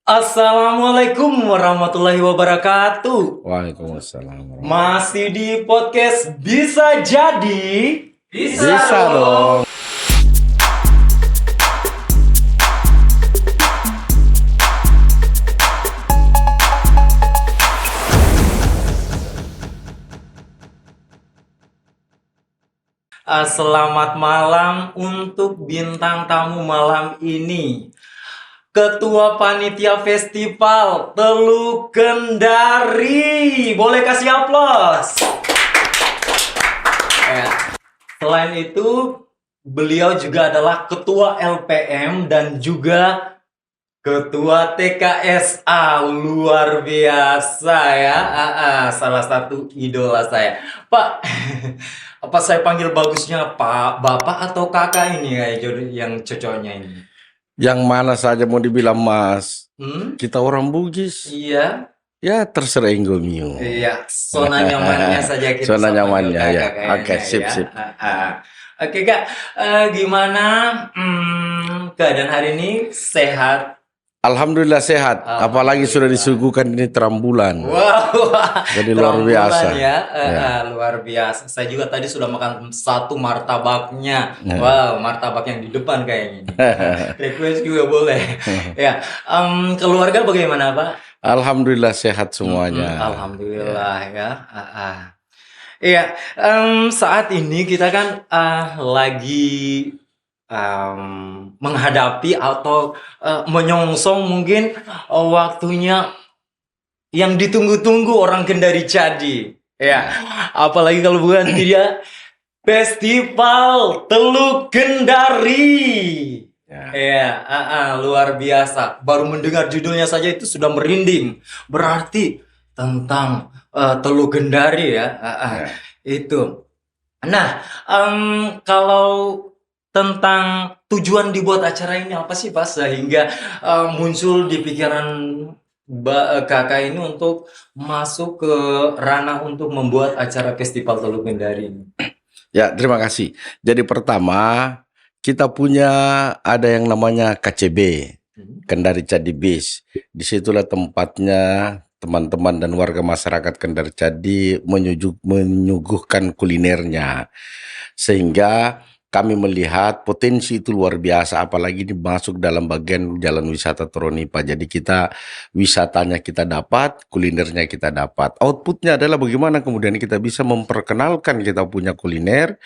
Assalamualaikum warahmatullahi wabarakatuh. Waalaikumsalam. Masih di podcast Bisa Jadi. Bisa dong. Selamat malam untuk bintang tamu malam ini. Ketua Panitia Festival Teluk Kendari. Boleh kasih aplaus. Selain itu, beliau juga adalah Ketua LPM dan juga Ketua TKSA. Luar biasa ya. Salah satu idola saya. Pak, apa saya panggil bagusnya Pak, Bapak atau Kakak ini ya yang cocoknya ini? Yang mana saja mau dibilang Mas. Kita orang Bugis. Iya. Ya terserah Inggomio. Iya, zona nyamannya saja kita. Zona sama nyamannya Kakak ya. kayaknya Oke, sip. Oke Kak, gimana keadaan hari ini? Sehat? Alhamdulillah sehat. Apalagi sudah disuguhkan ini terang bulan. Wow, jadi luar biasa ya. Luar biasa. Saya juga tadi sudah makan satu martabaknya. Wow, martabak yang di depan kayaknya. Request juga boleh. Ya, keluarga bagaimana Pak? Alhamdulillah sehat semuanya. Alhamdulillah ya. Iya, saat ini kita kan lagi menghadapi atau menyongsong mungkin waktunya yang ditunggu-tunggu orang Kendari Jadi. Ya, apalagi kalau bukan dia Festival Teluk Kendari. Ya, luar biasa. Baru mendengar judulnya saja itu sudah merinding. Berarti tentang Teluk Kendari ya. Itu. Nah, kalau tentang tujuan dibuat acara ini apa sih Pak sehingga muncul di pikiran Kakak ini untuk masuk ke ranah untuk membuat acara Festival Teluk Kendari ini? Ya, terima kasih. Jadi pertama kita punya ada yang namanya KCB, Kendari Cadi Bis. Disitulah tempatnya teman-teman dan warga masyarakat Kendari Cadi menyuguhkan kulinernya. Sehingga kami melihat potensi itu luar biasa, apalagi ini masuk dalam bagian jalan wisata Toronipa. Jadi kita wisatanya kita dapat, kulinernya kita dapat. Outputnya adalah bagaimana kemudian kita bisa memperkenalkan kita punya kuliner,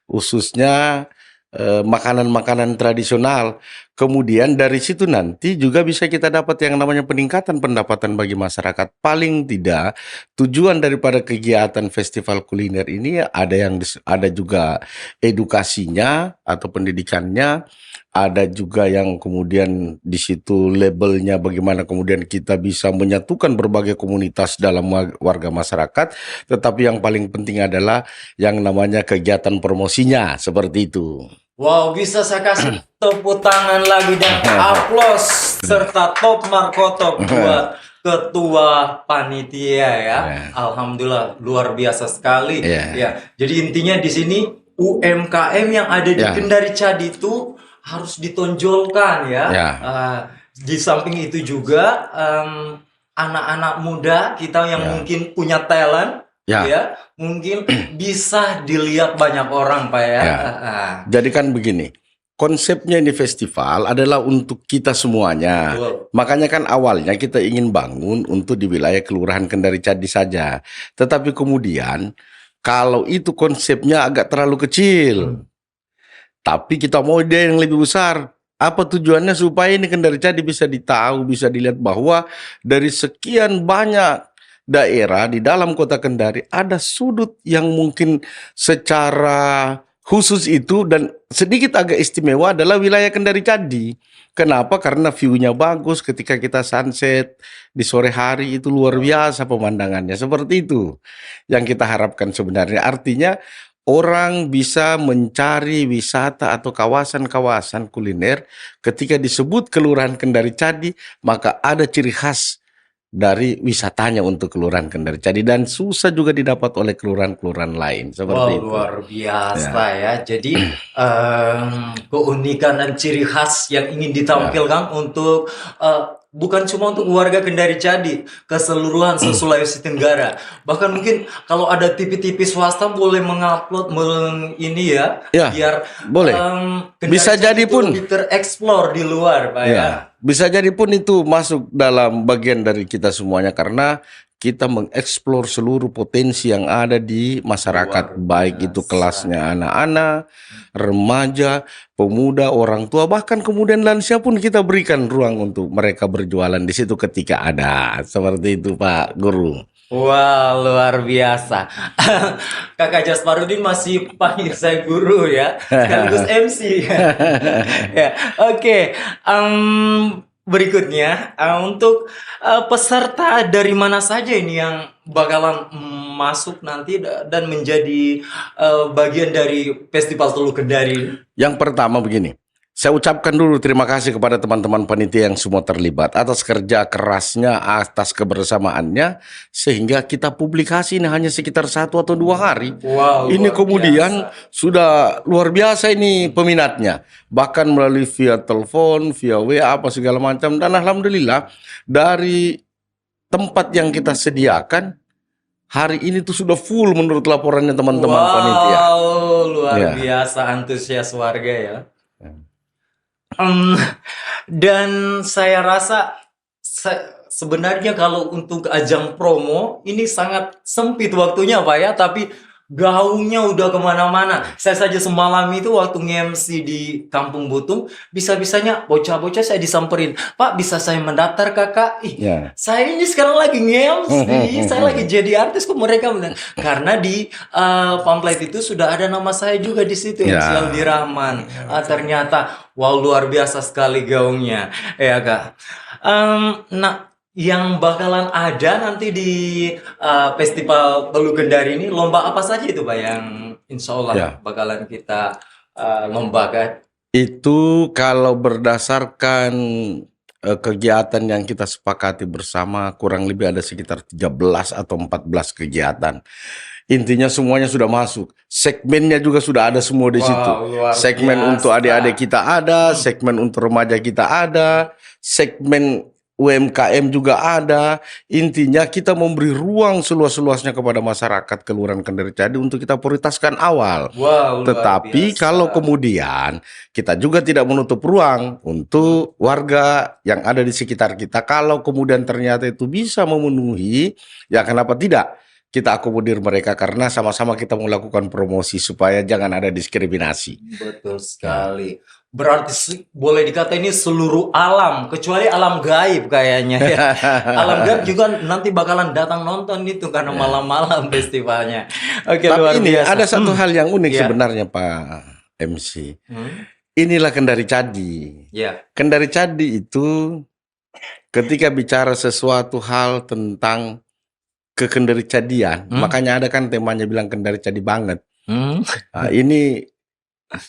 khususnya makanan-makanan tradisional. Kemudian dari situ nanti juga bisa kita dapat yang namanya peningkatan pendapatan bagi masyarakat. Paling tidak tujuan daripada kegiatan festival kuliner ini ada juga edukasinya atau pendidikannya, ada juga yang kemudian di situ labelnya bagaimana kemudian kita bisa menyatukan berbagai komunitas dalam warga masyarakat, tetapi yang paling penting adalah yang namanya kegiatan promosinya seperti itu. Wow, bisa saya kasih tepuk tangan lagi dan aplaus serta top markotop buat Ketua Panitia ya. Alhamdulillah luar biasa sekali. Ya, jadi intinya di sini UMKM yang ada di Kendari Cadi itu harus ditonjolkan ya. Di samping itu juga anak-anak muda kita yang mungkin punya talent. Ya, mungkin bisa dilihat banyak orang Pak ya. Jadi kan begini, konsepnya ini festival adalah untuk kita semuanya. Makanya kan awalnya kita ingin bangun untuk di wilayah Kelurahan Kendari Cadi saja. Tetapi kemudian kalau itu konsepnya agak terlalu kecil, tapi kita mau ide yang lebih besar. Apa tujuannya? Supaya ini Kendari Cadi bisa ditahu, bisa dilihat bahwa dari sekian banyak daerah di dalam kota Kendari ada sudut yang mungkin secara khusus itu dan sedikit agak istimewa adalah wilayah Kendari Cadi. Kenapa? Karena view-nya bagus ketika kita sunset di sore hari itu luar biasa pemandangannya. Seperti itu yang kita harapkan sebenarnya. Artinya orang bisa mencari wisata atau kawasan-kawasan kuliner ketika disebut Kelurahan Kendari Cadi, maka ada ciri khas dari wisatanya untuk Kelurahan Kendari Cadi dan susah juga didapat oleh kelurahan-kelurahan lain seperti itu. Luar biasa ya. Jadi keunikan dan ciri khas yang ingin ditampilkan untuk bukan cuma untuk warga Kendari Cadi, keseluruhan Sulawesi Tenggara. Bahkan mungkin kalau ada TV-TV swasta boleh mengupload ini ya, Ya, biar boleh. Kendari Bisa Cadi jadi itu pun. lebih tereksplor di luar, Pak ya. Ya, bisa jadi pun itu masuk dalam bagian dari kita semuanya karena kita mengeksplor seluruh potensi yang ada di masyarakat, Luar baik itu biasa. kelasnya anak-anak, remaja, pemuda, orang tua, bahkan kemudian lansia pun kita berikan ruang untuk mereka berjualan di situ ketika ada. Seperti itu, Pak Guru. Wah, luar biasa. Kakak Jasparudin masih panggil saya guru ya, sekaligus MC. Ya, oke. Berikutnya, untuk peserta dari mana saja ini yang bakalan masuk nanti dan menjadi bagian dari Festival Teluk Kendari? Yang pertama begini, saya ucapkan dulu terima kasih kepada teman-teman panitia yang semua terlibat atas kerja kerasnya, atas kebersamaannya, sehingga kita publikasi ini hanya sekitar 1 atau 2 hari. Wow, Ini luar kemudian biasa. sudah luar biasa ini peminatnya, bahkan melalui via telepon, via WA, apa segala macam, dan alhamdulillah dari tempat yang kita sediakan hari ini tuh sudah full menurut laporannya teman-teman panitia. Wow, luar Ya. biasa antusias warga ya. Dan saya rasa sebenarnya kalau untuk ajang promo ini sangat sempit waktunya Pak ya, tapi gaungnya udah kemana-mana. Saya saja semalam itu waktu nge-MC di Kampung Butung, bisa-bisanya bocah-bocah saya disamperin, Pak bisa saya mendaftar kakak? Ih, Ya. saya ini sekarang lagi nge-MC, saya lagi jadi artis kok mereka bilang. Karena di pamflet itu sudah ada nama saya juga di situ, Ya. MC Aldi Rahman. Ternyata wow luar biasa sekali gaungnya, ya kak. Nah, yang bakalan ada nanti di Festival Teluk Kendari ini lomba apa saja itu Pak yang insya Allah Ya. bakalan kita lombakan? Itu kalau berdasarkan kegiatan yang kita sepakati bersama kurang lebih ada sekitar 13 atau 14 kegiatan. Intinya semuanya sudah masuk. Segmennya juga sudah ada semua di Wow, situ. luar Segmen biasa. untuk adik-adik kita ada, segmen untuk remaja kita ada, segmen UMKM juga ada. Intinya kita memberi ruang seluas-luasnya kepada masyarakat Kelurahan Kendari Cadi untuk kita prioritaskan awal. Wow, luar Tetapi biasa. kalau kemudian kita juga tidak menutup ruang untuk warga yang ada di sekitar kita. Kalau kemudian ternyata itu bisa memenuhi, ya kenapa tidak? Kita akomodir mereka karena sama-sama kita melakukan promosi supaya jangan ada diskriminasi. Betul sekali. Berarti boleh dikata ini seluruh alam, kecuali alam gaib kayaknya ya. Alam gaib juga nanti bakalan datang nonton itu karena malam-malam festivalnya. Oke, Tapi luar ini biasa. ada satu hal yang unik Ya. sebenarnya Pak MC. Hmm, Inilah Kendari Cadi. ya. Kendari Cadi itu ketika bicara sesuatu hal tentang kekendari cadian, makanya ada kan temanya bilang Kendari Cadi banget. Hmm. Nah, ini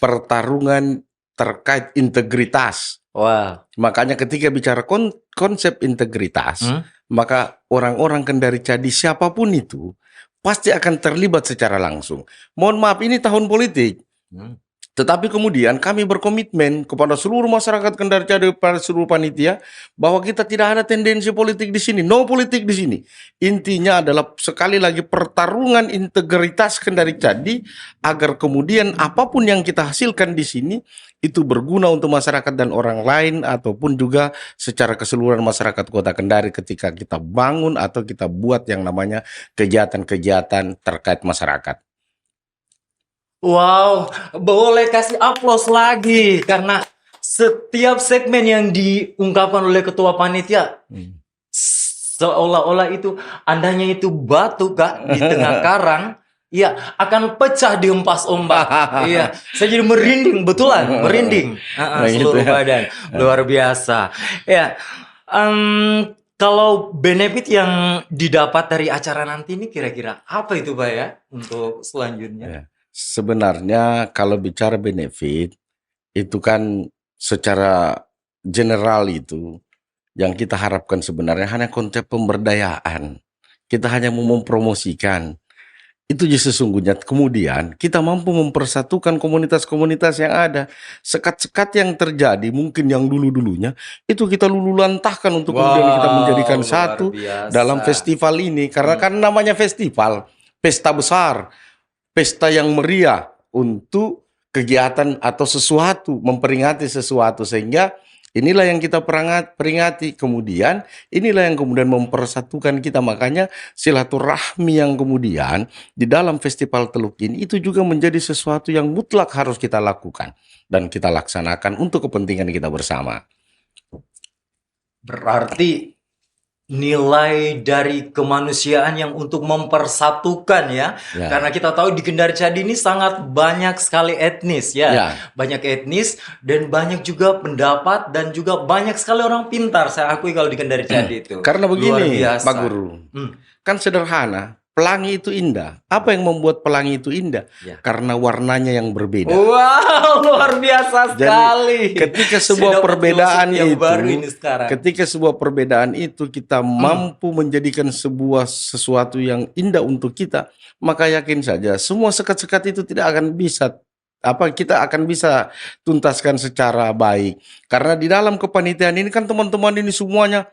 pertarungan terkait integritas. Wah. Makanya ketika bicara konsep integritas, maka orang-orang Kendari Cadi siapapun itu pasti akan terlibat secara langsung. Mohon maaf, ini tahun politik. Tetapi kemudian kami berkomitmen kepada seluruh masyarakat Kendari Cadi, pada seluruh panitia, bahwa kita tidak ada tendensi politik di sini, no politik di sini. Intinya adalah sekali lagi pertarungan integritas Kendari Cadi agar kemudian apapun yang kita hasilkan di sini itu berguna untuk masyarakat dan orang lain ataupun juga secara keseluruhan masyarakat Kota Kendari ketika kita bangun atau kita buat yang namanya kegiatan-kegiatan terkait masyarakat. Wow, boleh kasih aplaus lagi karena setiap segmen yang diungkapkan oleh ketua panitia seolah-olah itu andanya itu batu Kak di tengah karang, ya akan pecah dihempas ombak. Iya, saya jadi merinding betulan, merinding seluruh badan. Luar biasa. Ya, kalau benefit yang didapat dari acara nanti ini kira-kira apa itu Pak ya untuk selanjutnya? Ya. Sebenarnya kalau bicara benefit itu kan secara general itu yang kita harapkan sebenarnya hanya konsep pemberdayaan. Kita hanya mau mempromosikan. Itu sesungguhnya kemudian kita mampu mempersatukan komunitas-komunitas yang ada. Sekat-sekat yang terjadi mungkin yang dulu-dulunya itu kita luluhlantahkan untuk kemudian kita menjadikan Wow, luar satu dalam biasa. festival ini. Karena Hmm. kan namanya festival, pesta besar, pesta yang meriah untuk kegiatan atau sesuatu, memperingati sesuatu, sehingga inilah yang kita peringati. Kemudian inilah yang kemudian mempersatukan kita. Makanya silaturahmi yang kemudian di dalam festival Teluk ini itu juga menjadi sesuatu yang mutlak harus kita lakukan dan kita laksanakan untuk kepentingan kita bersama. Berarti nilai dari kemanusiaan yang untuk mempersatukan ya. Ya. Karena kita tahu di Kendari Cadi ini sangat banyak sekali etnis ya. Ya. Banyak etnis dan banyak juga pendapat dan juga banyak sekali orang pintar saya akui kalau di Kendari Cadi itu. Karena Luar begini, biasa. Pak Guru, Hmm. kan sederhana. Pelangi itu indah. Apa yang membuat pelangi itu indah? Ya. Karena warnanya yang berbeda. Wow, luar biasa Jadi, sekali. ketika Saya sebuah dapat perbedaan filosofi yang itu, baru ini sekarang. ketika sebuah perbedaan itu kita mampu menjadikan sebuah sesuatu yang indah untuk kita, maka yakin saja semua sekat-sekat itu tidak akan bisa kita akan bisa tuntaskan secara baik. Karena di dalam kepanitiaan ini kan teman-teman ini semuanya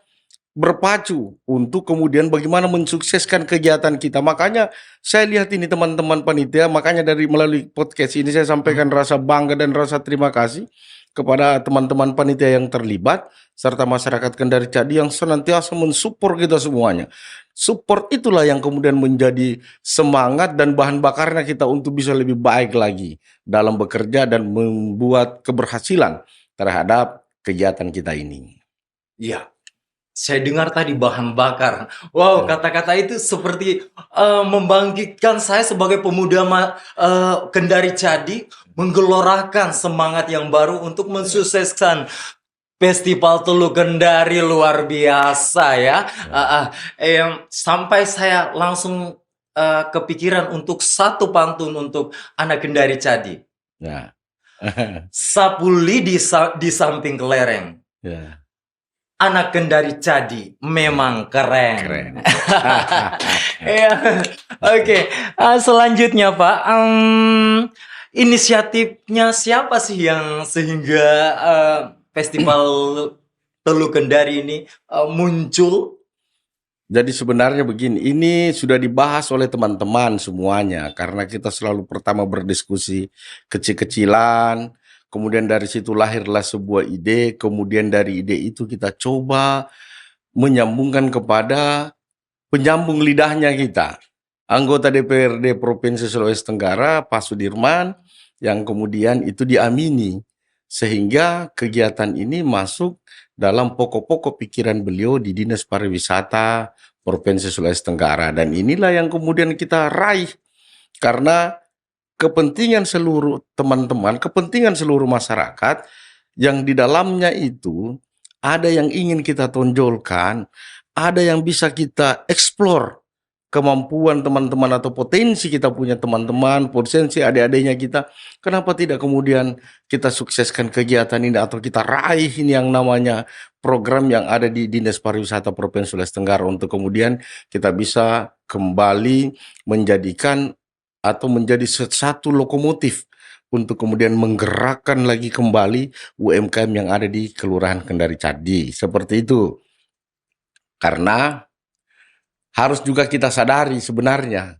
berpacu untuk kemudian bagaimana mensukseskan kegiatan kita. Makanya saya lihat ini teman-teman panitia, makanya dari melalui podcast ini saya sampaikan rasa bangga dan rasa terima kasih kepada teman-teman panitia yang terlibat serta masyarakat Kendari Cadi yang senantiasa mensupport kita semuanya. Support itulah yang kemudian menjadi semangat dan bahan bakarnya kita untuk bisa lebih baik lagi dalam bekerja dan membuat keberhasilan terhadap kegiatan kita ini. Iya. Saya dengar tadi bahan bakar. Wow, kata-kata itu seperti membangkitkan saya sebagai pemuda Kendari Cadi, menggelorakan semangat yang baru untuk mensukseskan Festival Teluk Kendari. Luar biasa ya. Sampai saya langsung kepikiran untuk satu pantun untuk anak Kendari Cadi. Ya. Sapu lidi di samping kelereng. Ya. Anak Kendari Cadi memang keren. Keren. Ya, oke. Selanjutnya Pak, inisiatifnya siapa sih yang sehingga Festival Teluk Kendari ini muncul? Jadi sebenarnya begini, ini sudah dibahas oleh teman-teman semuanya karena kita selalu pertama berdiskusi kecil-kecilan. Kemudian dari situ lahirlah sebuah ide, kemudian dari ide itu kita coba menyambungkan kepada penyambung lidahnya kita. Anggota DPRD Provinsi Sulawesi Tenggara, Pak Sudirman, yang kemudian itu diamini. Sehingga kegiatan ini masuk dalam pokok-pokok pikiran beliau di Dinas Pariwisata Provinsi Sulawesi Tenggara. Dan inilah yang kemudian kita raih. Karena kepentingan seluruh teman-teman, kepentingan seluruh masyarakat yang di dalamnya itu ada yang ingin kita tonjolkan, ada yang bisa kita eksplor kemampuan teman-teman atau potensi kita punya teman-teman, potensi adik-adiknya kita. Kenapa tidak kemudian kita sukseskan kegiatan ini atau kita raih ini yang namanya program yang ada di Dinas Pariwisata Provinsi Sulawesi Tenggara untuk kemudian kita bisa kembali menjadikan atau menjadi satu lokomotif untuk kemudian menggerakkan lagi kembali UMKM yang ada di Kelurahan Kendari Cadi. Seperti itu. Karena harus juga kita sadari sebenarnya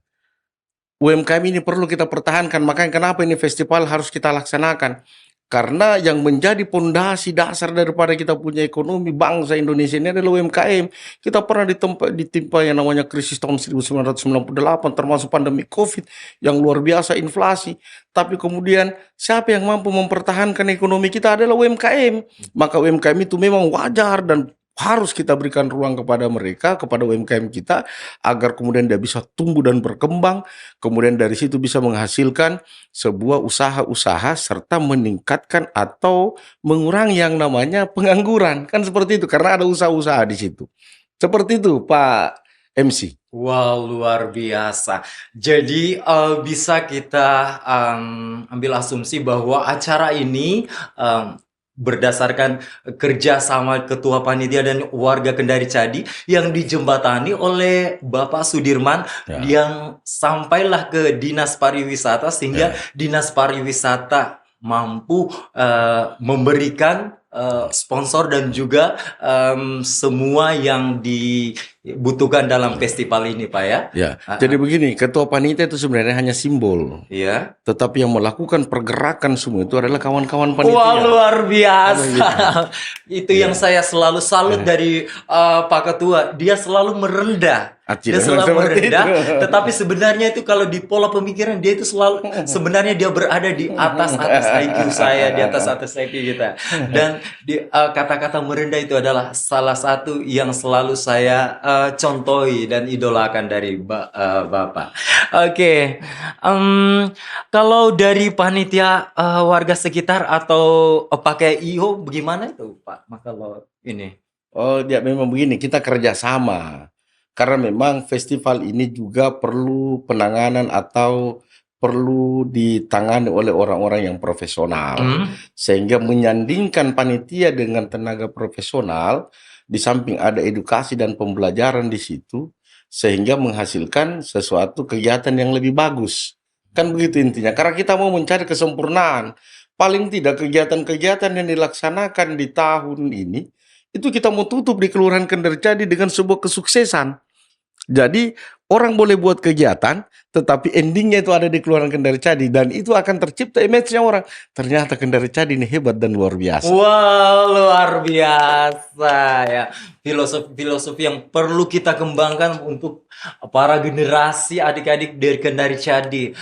UMKM ini perlu kita pertahankan. Makanya kenapa ini festival harus kita laksanakan. Karena yang menjadi pondasi dasar daripada kita punya ekonomi bangsa Indonesia ini adalah UMKM. Kita pernah ditimpa yang namanya krisis tahun 1998 termasuk pandemi COVID yang luar biasa, inflasi. Tapi kemudian siapa yang mampu mempertahankan ekonomi kita adalah UMKM. Maka UMKM itu memang wajar dan harus kita berikan ruang kepada mereka, kepada UMKM kita, agar kemudian dia bisa tumbuh dan berkembang, kemudian dari situ bisa menghasilkan sebuah usaha-usaha serta meningkatkan atau mengurangi yang namanya pengangguran. Kan seperti itu, karena ada usaha-usaha di situ. Seperti itu, Pak MC. Wow, luar biasa. Jadi bisa kita ambil asumsi bahwa acara ini berdasarkan kerja sama ketua panitia dan warga Kendari Cadi yang dijembatani oleh Bapak Sudirman Ya, yang sampailah ke Dinas Pariwisata sehingga ya, Dinas Pariwisata mampu memberikan sponsor dan juga semua yang dibutuhkan dalam festival ini, Pak ya. ya. Jadi begini, ketua panitia itu sebenarnya hanya simbol, Iya. tetapi yang melakukan pergerakan semua itu adalah kawan-kawan Wah, panitia. luar Apa biasa. gitu? Itu yang saya selalu salut dari Pak Ketua. Dia selalu merendah. Dia Memang selalu seperti merendah, itu. tetapi sebenarnya itu kalau di pola pemikiran dia itu selalu sebenarnya dia berada di atas IQ saya, di atas IQ kita. Dan kata-kata merendah itu adalah salah satu yang selalu saya contohi dan idolakan dari Bapak. Oke, kalau dari panitia warga sekitar atau pakai IO bagaimana itu Pak? Kalau ini. Oh, ya memang begini, kita kerjasama. Karena memang festival ini juga perlu penanganan atau perlu ditangani oleh orang-orang yang profesional. Sehingga menyandingkan panitia dengan tenaga profesional, di samping ada edukasi dan pembelajaran di situ, sehingga menghasilkan sesuatu kegiatan yang lebih bagus. Kan begitu intinya, karena kita mau mencari kesempurnaan. Paling tidak kegiatan-kegiatan yang dilaksanakan di tahun ini, itu kita mau tutup di Kelurahan Kendari Cadi dengan sebuah kesuksesan. Jadi orang boleh buat kegiatan, tetapi endingnya itu ada di Kelurahan Kendari Cadi, dan itu akan tercipta image-nya orang. Ternyata Kendari Cadi ini hebat dan luar biasa. Wow, luar biasa ya. Filosofi yang perlu kita kembangkan untuk para generasi adik-adik dari Kendari Cadi.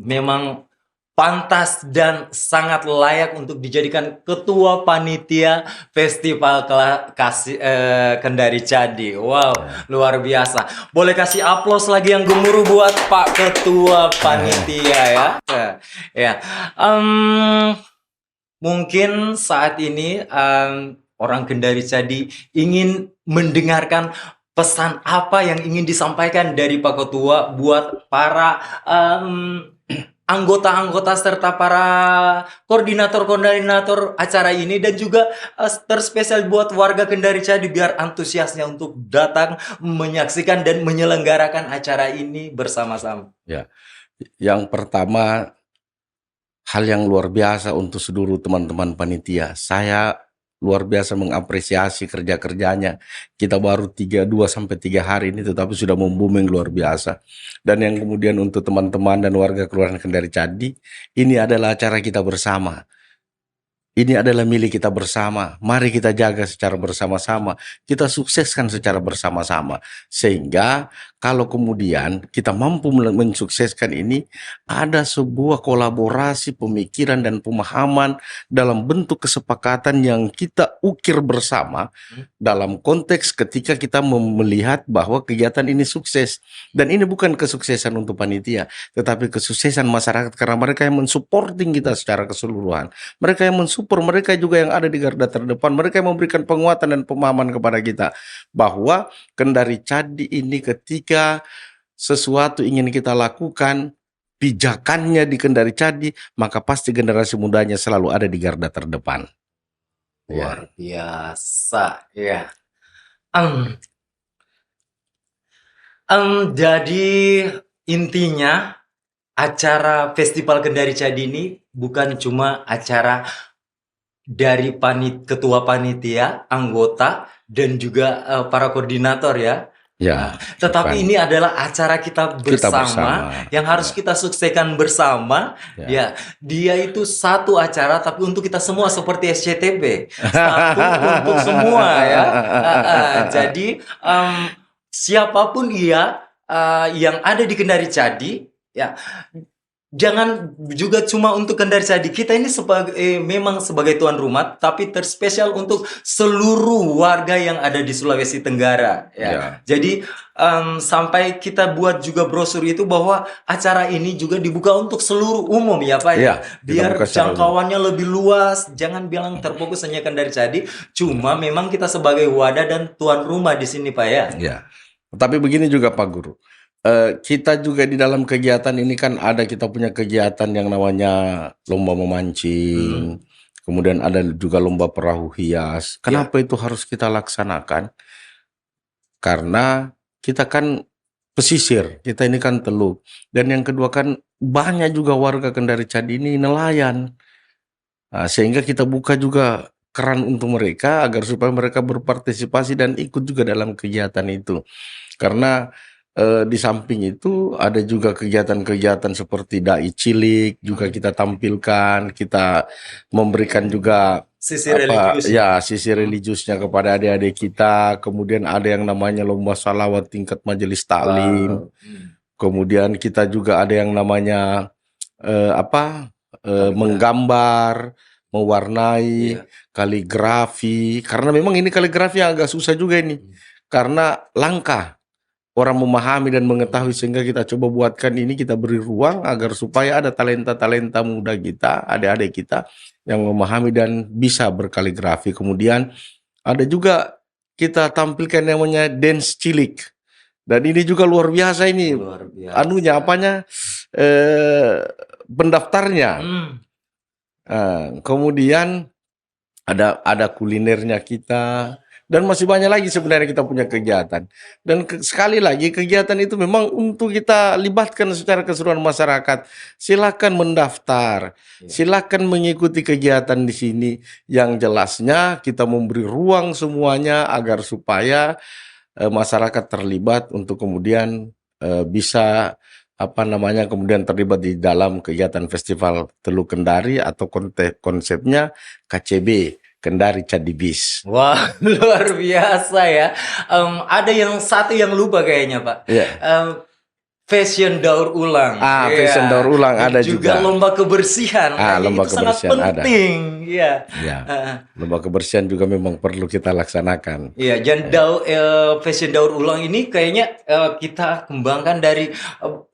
Memang pantas dan sangat layak untuk dijadikan ketua panitia Festival Kendari Cadi. Wow, luar biasa. Boleh kasih aplaus lagi yang gemuruh buat Pak Ketua Panitia ya. Ya. Mungkin saat ini orang Kendari Cadi ingin mendengarkan pesan apa yang ingin disampaikan dari Pak Ketua buat para anggota-anggota serta para koordinator-koordinator acara ini dan juga terspesial buat warga Kendari Cadi biar antusiasnya untuk datang menyaksikan dan menyelenggarakan acara ini bersama-sama. Ya, yang pertama, hal yang luar biasa untuk seluruh teman-teman panitia. Saya luar biasa mengapresiasi kerja-kerjanya. Kita baru 2 sampai 3 hari ini tetapi sudah membooming luar biasa. Dan yang kemudian untuk teman-teman dan warga Kelurahan Kendari Cadi, ini adalah acara kita bersama. Ini adalah milik kita bersama. Mari kita jaga secara bersama-sama. Kita sukseskan secara bersama-sama. Sehingga kalau kemudian kita mampu mensukseskan ini, ada sebuah kolaborasi pemikiran dan pemahaman dalam bentuk kesepakatan yang kita ukir bersama dalam konteks ketika kita melihat bahwa kegiatan ini sukses. Dan ini bukan kesuksesan untuk panitia, tetapi kesuksesan masyarakat karena mereka yang mensupporting kita secara keseluruhan. Mereka yang mensupport, mereka juga yang ada di garda terdepan, mereka yang memberikan penguatan dan pemahaman kepada kita bahwa Kendari Cadi ini ketika sesuatu ingin kita lakukan, pijakannya di Kendari Cadi, maka pasti generasi mudanya selalu ada di garda terdepan. Luar biasa ya. Jadi intinya acara Festival Kendari Cadi ini bukan cuma acara dari ketua panitia, anggota, dan juga para koordinator ya. Ya, Tetapi bukan. ini adalah acara kita bersama, bersama. yang harus kita sukseskan bersama. Ya. Ya, dia itu satu acara, tapi untuk kita semua seperti SCTV, satu untuk semua ya. Jadi siapapun ia yang ada di Kendari Cadi, ya. Jangan juga cuma untuk Kendari Cadi. Kita ini memang sebagai tuan rumah, tapi terspesial untuk seluruh warga yang ada di Sulawesi Tenggara. Ya. Jadi sampai kita buat juga brosur itu bahwa acara ini juga dibuka untuk seluruh umum ya Pak ya. Biar jangkauannya lebih luas. Jangan bilang terfokus hanya Kendari Cadi. Cuma memang kita sebagai wadah dan tuan rumah di sini Pak ya. Ya. Tapi begini juga Pak Guru. Kita juga di dalam kegiatan ini kan ada kita punya kegiatan yang namanya lomba memancing, Kemudian ada juga lomba perahu hias. Ya. Kenapa itu harus kita laksanakan? Karena kita kan pesisir, kita ini kan teluk. Dan yang kedua kan banyak juga warga Kendari Cadi ini nelayan. Nah, sehingga kita buka juga keran untuk mereka agar supaya mereka berpartisipasi dan ikut juga dalam kegiatan itu. Karena di samping itu ada juga kegiatan-kegiatan seperti dai cilik juga kita tampilkan, kita memberikan juga Sisi religius. sisi religiusnya kepada adik-adik kita. Kemudian ada yang namanya lomba salawat tingkat majelis taklim. Wow. Kemudian kita juga ada yang namanya menggambar, mewarnai, Iya. kaligrafi. Karena memang ini kaligrafi yang agak susah juga ini. Karena langka orang memahami dan mengetahui, sehingga kita coba buatkan ini, kita beri ruang agar supaya ada talenta-talenta muda kita, adik-adik kita yang memahami dan bisa berkaligrafi. Kemudian ada juga kita tampilkan yang namanya dance cilik. Dan ini juga luar biasa ini. Luar biasa. Anunya apanya? Pendaftarnya. Kemudian ada kulinernya kita. Dan masih banyak lagi sebenarnya kita punya kegiatan. Dan sekali lagi kegiatan itu memang untuk kita libatkan secara keseluruhan masyarakat. Silakan mendaftar, silakan mengikuti kegiatan di sini. Yang jelasnya kita memberi ruang semuanya agar supaya masyarakat terlibat untuk kemudian bisa kemudian terlibat di dalam kegiatan Festival Teluk Kendari atau konsepnya KCB. Kendari Cadi Beach. Wah, luar biasa ya. Ada yang satu yang lupa kayaknya, Pak. Fashion daur ulang. Fashion daur ulang ada juga. Lomba kebersihan. Lomba itu kebersihan sangat penting. Iya. Lomba kebersihan juga memang perlu kita laksanakan. Iya, dan fashion daur ulang ini kayaknya kita kembangkan dari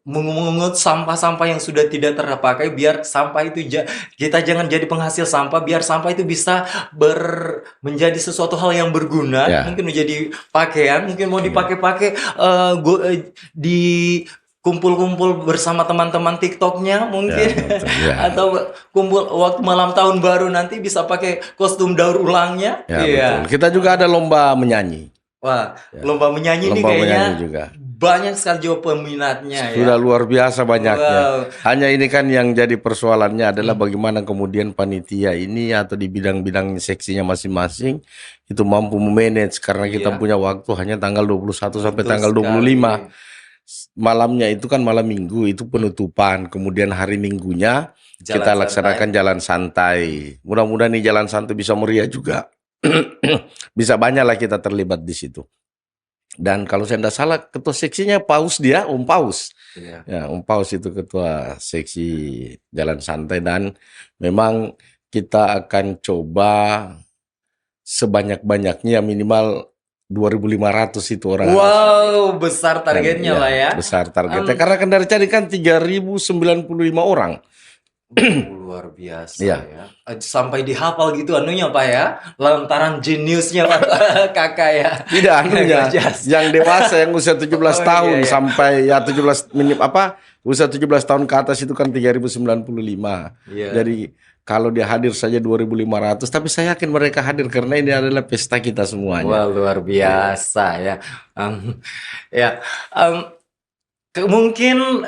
mengungut sampah-sampah yang sudah tidak terpakai, biar sampah itu kita jangan jadi penghasil sampah, biar sampah itu bisa menjadi sesuatu hal yang berguna, mungkin menjadi pakaian, mungkin mau dipakai-pakai di kumpul-kumpul bersama teman-teman TikToknya mungkin, atau kumpul waktu malam tahun baru nanti bisa pakai kostum daur ulangnya. Betul. Kita juga ada lomba menyanyi. Wah, lomba menyanyi ini kayaknya juga banyak sekali juga peminatnya. Sudah luar biasa banyaknya. Hanya ini kan yang jadi persoalannya adalah bagaimana kemudian panitia ini atau di bidang-bidang seksinya masing-masing itu mampu memanage, karena kita punya waktu hanya tanggal 21 sampai tanggal 25. Malamnya itu kan malam minggu, itu penutupan. Kemudian hari minggunya kita laksanakan jalan santai. Mudah-mudahan nih jalan santai bisa meriah juga. Bisa banyak lah kita terlibat di situ. Dan kalau saya tidak salah ketua seksinya Paus, Om Paus. Om Paus itu ketua seksi jalan santai, dan memang kita akan coba sebanyak-banyaknya minimal 2.500 itu orang. Wow, besar targetnya lah ya. Besar targetnya karena Kendari Cadi kan 3.095 orang. Luar biasa ya. Sampai dihafal gitu anunya Pak ya. Lantaran jeniusnya Pak Kakak ya. Tidak anunya. Yang dewasa yang usia 17 tahun sampai 17 usia 17 tahun ke atas itu kan 3.095. Jadi kalau dia hadir saja 2.500, tapi saya yakin mereka hadir karena ini adalah pesta kita semuanya. Wah, luar biasa ya. Mungkin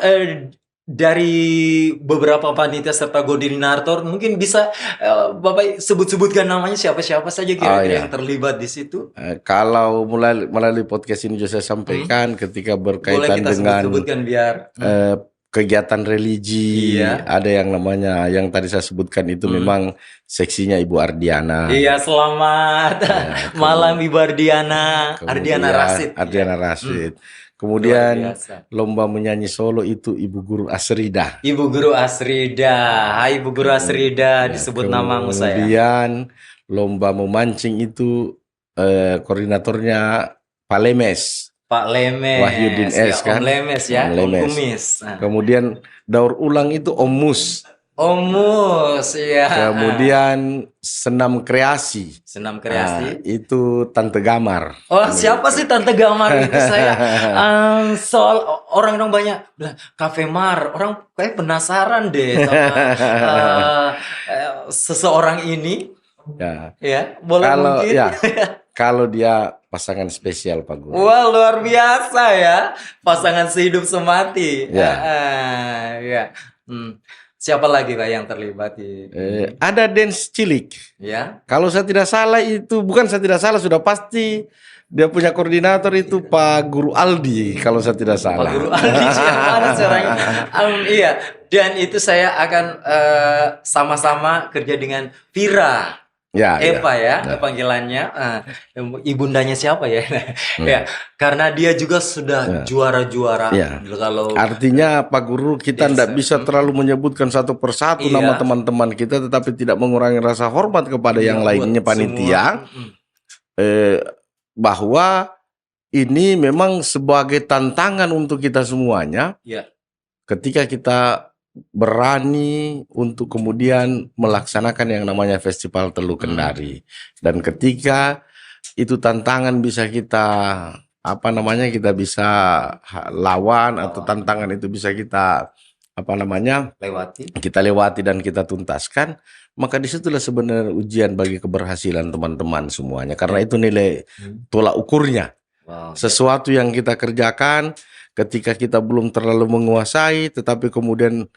dari beberapa panitia serta koordinator mungkin bisa Bapak sebut-sebutkan namanya siapa-siapa saja kira-kira yang terlibat di situ. Kalau melalui podcast ini juga saya sampaikan ketika berkaitan dengan sebutkan biar kegiatan religi, ada yang namanya yang tadi saya sebutkan itu memang seksinya Ibu Ardiana. Iya, selamat malam Ibu Ardiana. Ardiana Rasid. Kemudian lomba menyanyi solo itu Ibu Guru Asrida. Ibu Guru Asrida. Hai Ibu Guru Asrida, disebut namamu saya. Kemudian lomba memancing itu koordinatornya Pak Lemes. Pak Lemes. Wahyudin S kan. Om Lemes ya. Om Kumis. Kemudian daur ulang itu Om Mus. Omus, ya. Kemudian senam kreasi. Senam Nah, kreasi. itu Tante Gamar. Oh, siapa sih Tante Gamar itu? Saya soal orang banyak bilang Cafe Mar. Orang kayak penasaran deh sama seseorang ini. Ya. Ya, boleh Kalau mungkin. ya, kalau dia pasangan spesial Pak Guru. Wah, luar biasa ya. Pasangan sehidup semati. Ya. Ya. Siapa lagi Pak yang terlibat di Ada dance cilik. ya? Kalau saya tidak salah itu, bukan saya tidak salah, sudah pasti dia punya koordinator itu Pak Guru Aldi kalau saya tidak Pak salah. Guru Aldi siapa seorang? Iya, dan itu saya akan sama-sama kerja dengan Vira. Ya, Eva ya. ya, panggilannya. Ibundanya siapa ya? Ya, karena dia juga sudah juara-juara. Ya. Kalau Artinya Pak Guru kita tidak bisa terlalu menyebutkan satu persatu Iya. nama teman-teman kita, tetapi tidak mengurangi rasa hormat kepada yang buat lainnya panitia. semua. Bahwa ini memang sebagai tantangan untuk kita semuanya. Ya. Ketika kita berani untuk kemudian melaksanakan yang namanya Festival Teluk Kendari, dan ketika itu tantangan bisa kita kita bisa lawan, atau tantangan itu bisa kita kita lewati dan kita tuntaskan, maka disitulah sebenarnya ujian bagi keberhasilan teman-teman semuanya, karena itu nilai tolak ukurnya. Sesuatu yang kita kerjakan ketika kita belum terlalu menguasai, tetapi kemudian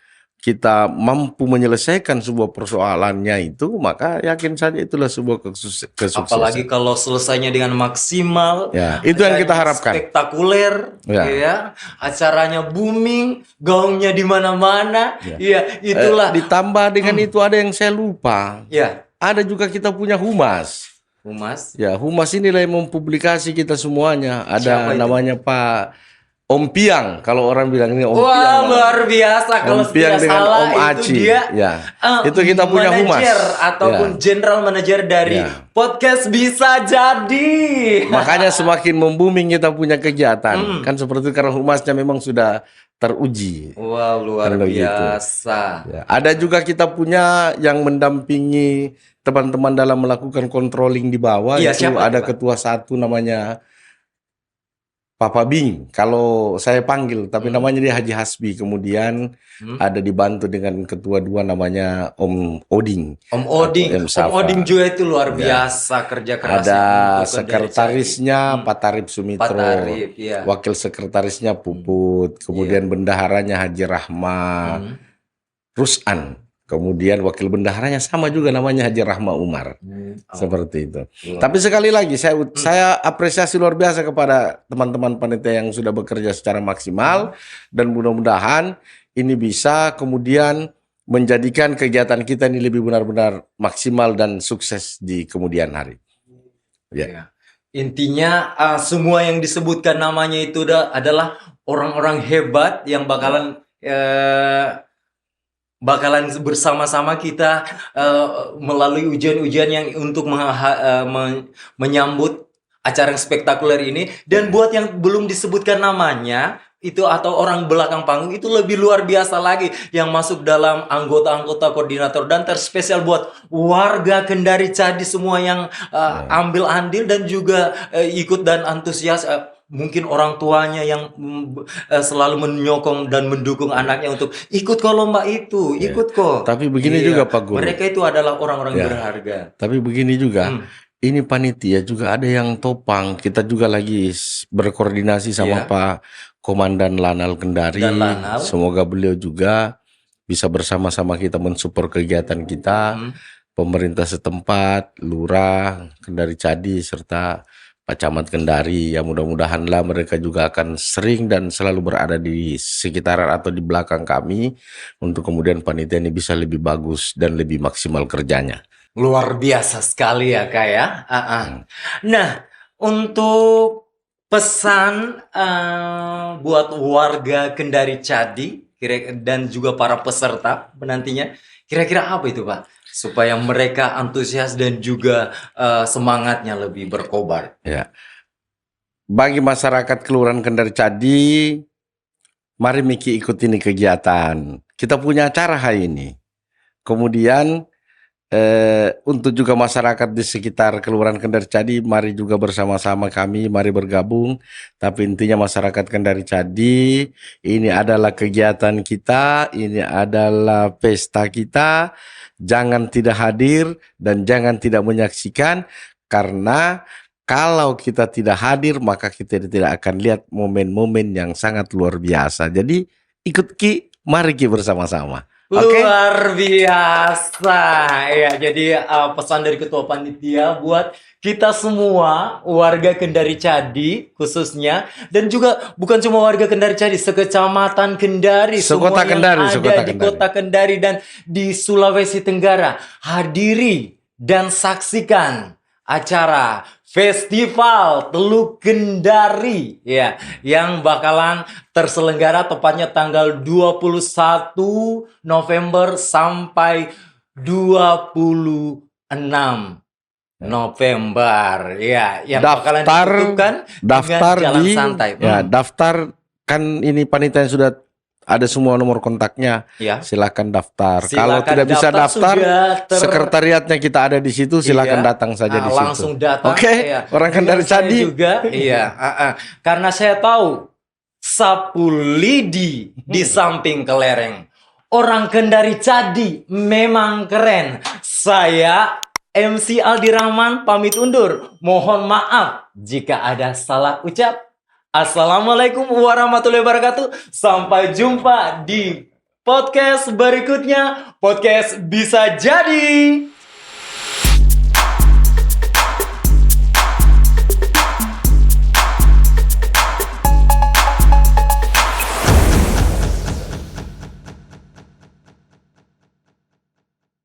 kita mampu menyelesaikan sebuah persoalannya itu, maka yakin saja itulah sebuah kesuksesan. Apalagi kalau selesainya dengan maksimal, ya, itu yang kita harapkan. Spektakuler, ya. Acaranya booming, gaungnya di mana-mana, ya, itulah. Ditambah dengan itu ada yang saya lupa. Ya. Ada juga kita punya humas. Humas? Ya, humas inilah yang mempublikasi kita semuanya. Ada namanya Pak Om Piang, kalau orang bilang ini Om Piang. Wah, luar biasa. Kalau Piang dengan salah Om Aci. itu dia itu kita punya humas ataupun general manager dari podcast Bisa Jadi. Makanya semakin membooming kita punya kegiatan. Kan seperti itu, karena humasnya memang sudah teruji. Wah, luar biasa. Ya. Ada juga kita punya yang mendampingi teman-teman dalam melakukan controlling di bawah. Itu ada ketua satu namanya Papa Bing, kalau saya panggil, tapi namanya dia Haji Hasbi. Kemudian ada dibantu dengan ketua dua namanya Om Oding. Om Oding, Om Oding juga itu luar biasa kerja kerasnya. Ada sekretarisnya Pak Tarip Sumitro, ya. Wakil sekretarisnya Puput, kemudian bendaharanya Haji Rahma Rusan. Kemudian wakil bendaharanya sama juga namanya Haji Rahma Umar. Seperti itu. Tapi sekali lagi saya apresiasi luar biasa kepada teman-teman panitia yang sudah bekerja secara maksimal, dan mudah-mudahan ini bisa kemudian menjadikan kegiatan kita ini lebih benar-benar maksimal dan sukses di kemudian hari. Ya. Intinya semua yang disebutkan namanya itu adalah orang-orang hebat yang bakalan bersama-sama kita melalui ujian-ujian yang untuk menyambut acara yang spektakuler ini. Dan buat yang belum disebutkan namanya itu, atau orang belakang panggung, itu lebih luar biasa lagi yang masuk dalam anggota-anggota koordinator, dan terspesial buat warga Kendari Cadi semua yang ambil andil dan juga ikut dan antusias. Mungkin orang tuanya yang selalu menyokong dan mendukung anaknya untuk ikut ke lomba itu, ikut kok. Tapi begini juga Pak Guru. Mereka itu adalah orang-orang berharga. Tapi begini juga, ini panitia juga ada yang topang. Kita juga lagi berkoordinasi sama Pak Komandan Lanal Kendari. Semoga beliau juga bisa bersama-sama kita mensupport kegiatan kita. Pemerintah setempat, Lurah Kendari Cadi, serta Pak Camat Kendari, ya mudah-mudahanlah mereka juga akan sering dan selalu berada di sekitaran atau di belakang kami untuk kemudian panitia ini bisa lebih bagus dan lebih maksimal kerjanya. Luar biasa sekali ya Kak ya. Nah, untuk pesan buat warga Kendari Cadi dan juga para peserta penantinya, kira-kira apa itu Pak? Supaya mereka antusias dan juga semangatnya lebih berkobar. Ya. Bagi masyarakat Kelurahan Kendari Cadi, mari Miki ikut ini kegiatan. Kita punya acara hari ini. Kemudian untuk juga masyarakat di sekitar Kelurahan Kendari Cadi, mari juga bersama-sama kami, mari bergabung. Tapi intinya masyarakat Kendari Cadi, ini adalah kegiatan kita, ini adalah pesta kita. Jangan tidak hadir dan jangan tidak menyaksikan, karena kalau kita tidak hadir maka kita tidak akan lihat momen-momen yang sangat luar biasa. Jadi ikut Ki, mari Ki bersama-sama. Oke? Luar biasa. Ya, jadi pesan dari ketua panitia buat kita semua warga Kendari Cadi khususnya, dan juga bukan cuma warga Kendari Cadi, sekecamatan Kendari, Sekota semua yang Kendari, ada sekota di Kendari. kota Kendari dan di Sulawesi Tenggara, hadiri dan saksikan acara Festival Teluk Kendari ya, yang bakalan terselenggara tepatnya tanggal 21 November sampai 26 November ya, yang bakalan ditentukan daftar dengan jalan di santai. ya, daftar kan ini panitia yang sudah ada semua nomor kontaknya. Ya. Silakan daftar. Kalau Silakan tidak bisa daftar, sudah sekretariatnya kita ada di situ. Silakan Iya. datang saja di situ. Langsung datang. Oke, Iya. orang kan Dengan dari saya Cadi. juga. Iya. Karena saya tahu sapu lidi di samping kelereng. Orang Kendari Cadi memang keren. Saya MC Aldi Rahman pamit undur. Mohon maaf jika ada salah ucap. Assalamualaikum warahmatullahi wabarakatuh. Sampai jumpa di podcast berikutnya. Podcast Bisa Jadi.